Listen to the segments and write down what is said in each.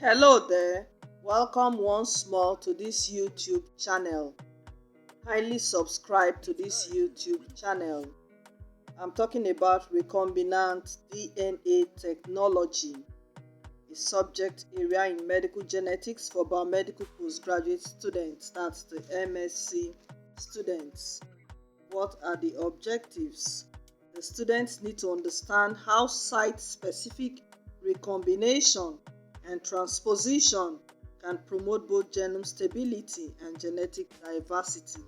Hello there, welcome once more to this YouTube channel. Kindly subscribe to this YouTube channel. I'm talking about recombinant DNA technology, a subject area in medical genetics for biomedical postgraduate students, that's the M.Sc students. What are the objectives? The students need to understand how site-specific recombination and transposition can promote both genome stability and genetic diversity.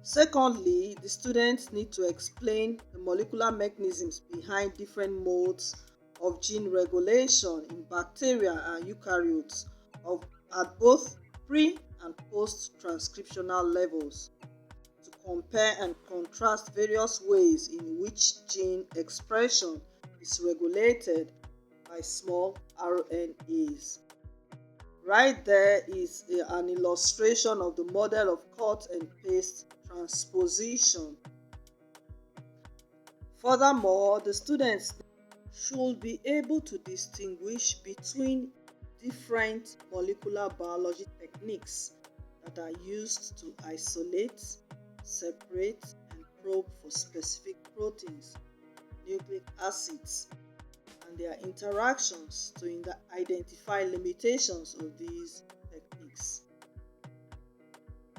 Secondly, the students need to explain the molecular mechanisms behind different modes of gene regulation in bacteria and eukaryotes at both pre- and post-transcriptional levels, to compare and contrast various ways in which gene expression is regulated by small RNAs. Right there is an illustration of the model of cut and paste transposition. Furthermore, the students should be able to distinguish between different molecular biology techniques that are used to isolate, separate, and probe for specific proteins, nucleic acids, and their interactions to identify limitations of these techniques.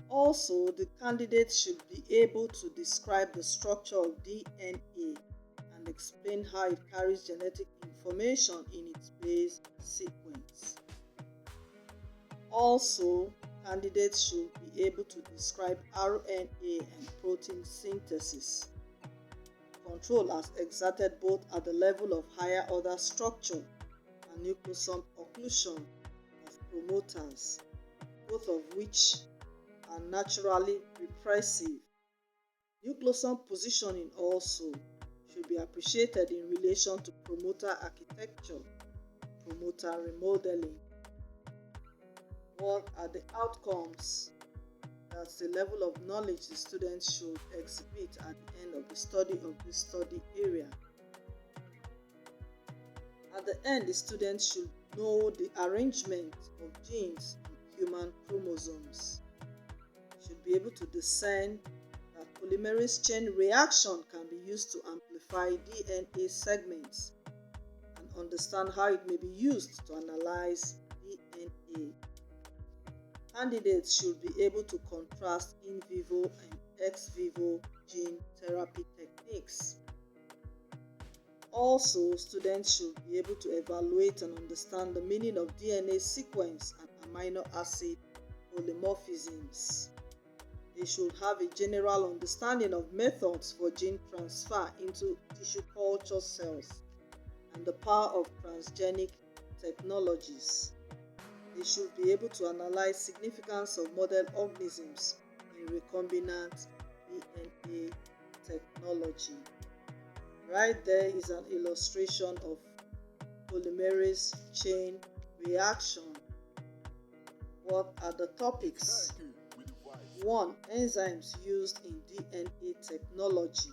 Also, the candidate should be able to describe the structure of DNA and explain how it carries genetic information in its base sequence. Also, candidates should be able to describe RNA and protein synthesis. Control as exerted both at the level of higher order structure and nucleosome occlusion of promoters, both of which are naturally repressive. Nucleosome positioning also should be appreciated in relation to promoter architecture, promoter remodeling. What are the outcomes? That's the level of knowledge the students should exhibit at the end of the study of this study area. At the end, the students should know the arrangement of genes on human chromosomes. Should be able to discern that polymerase chain reaction can be used to amplify DNA segments and understand how it may be used to analyze DNA. Candidates should be able to contrast in vivo and ex vivo gene therapy techniques. Also, students should be able to evaluate and understand the meaning of DNA sequence and amino acid polymorphisms. They should have a general understanding of methods for gene transfer into tissue culture cells and the power of transgenic technologies. They should be able to analyze significance of model organisms in recombinant DNA technology. Right there is an illustration of polymerase chain reaction. What are the topics? 1. Enzymes used in DNA technology.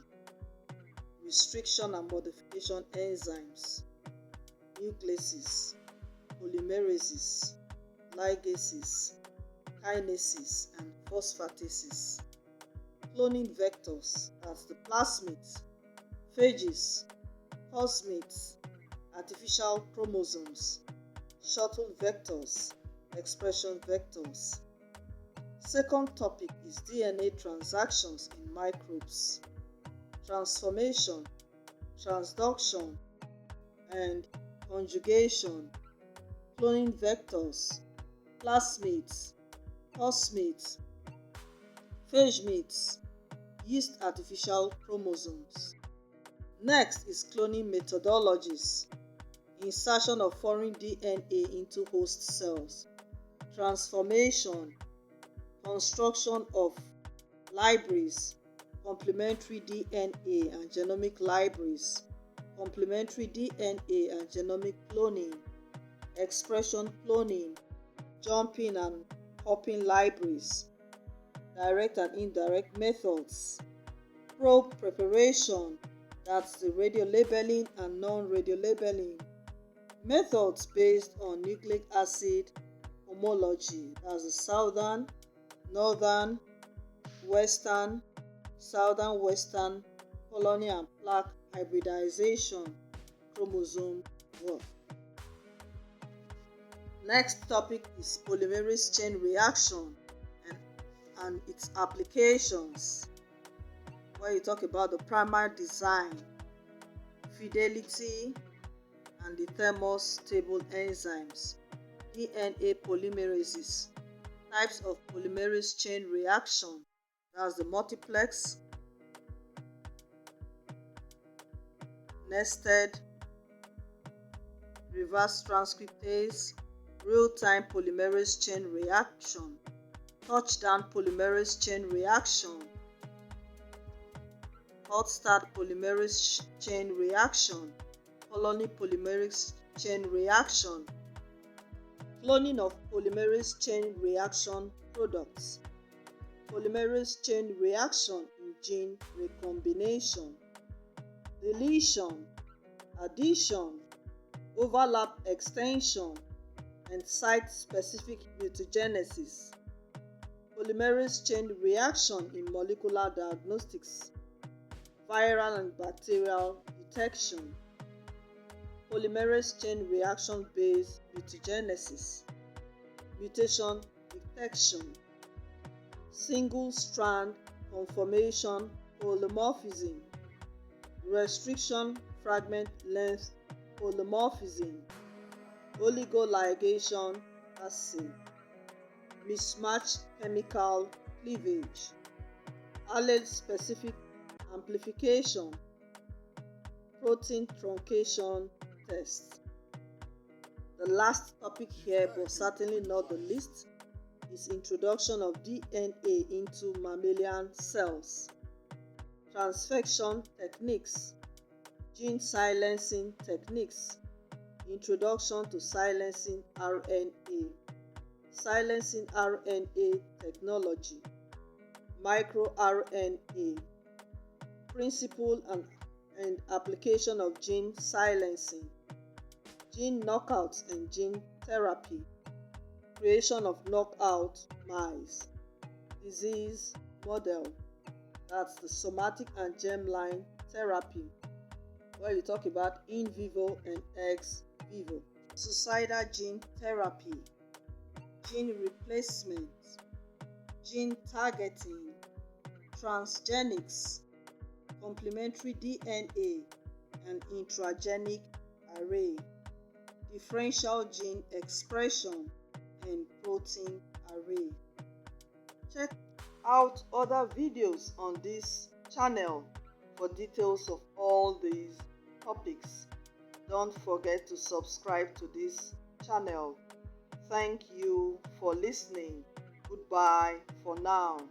Restriction and modification enzymes, nucleases, polymerases, ligases, kinases, and phosphatases. Cloning vectors, that's the plasmids, phages, plasmids, artificial chromosomes, shuttle vectors, expression vectors. Second topic is DNA transactions in microbes, transformation, transduction, and conjugation. Cloning vectors, plasmids, plasmids, phagemids, yeast artificial chromosomes. Next is cloning methodologies, insertion of foreign DNA into host cells, transformation, construction of libraries, complementary DNA and genomic libraries, complementary DNA and genomic cloning, expression cloning, jumping and hopping libraries, direct and indirect methods, probe preparation, that's the radiolabeling and non-radiolabeling, Methods based on nucleic acid homology, that's the southern, northern, western, southern, western colony and plaque hybridization chromosome work. Next topic is polymerase chain reaction and its applications, where you talk about the primary design, fidelity, and the thermostable enzymes, DNA polymerases, types of polymerase chain reaction, that's the multiplex, nested, reverse transcriptase, real-time polymerase chain reaction, touchdown polymerase chain reaction, hot start polymerase chain reaction, colony polymerase chain reaction, cloning of polymerase chain reaction products, polymerase chain reaction in gene recombination, deletion, addition, overlap extension, and site-specific mutagenesis, polymerase chain reaction in molecular diagnostics, viral and bacterial detection, polymerase chain reaction-based mutagenesis, mutation detection, single-strand conformation polymorphism, restriction fragment length polymorphism, oligoligation assay, mismatch chemical cleavage, allele-specific amplification, protein truncation test. The last topic here, but certainly not the least, is introduction of DNA into mammalian cells, transfection techniques, gene silencing techniques, introduction to silencing RNA, silencing RNA technology, microRNA, principle and application of gene silencing, gene knockouts and gene therapy, creation of knockout mice, disease model, that's the somatic and germline therapy, where you talk about in vivo and ex vivo, suicidal gene therapy, gene replacement, gene targeting, transgenics, complementary DNA and intragenic array, differential gene expression and protein array. Check out other videos on this channel for details of all these topics. Don't forget to subscribe to this channel. Thank you for listening. Goodbye for now.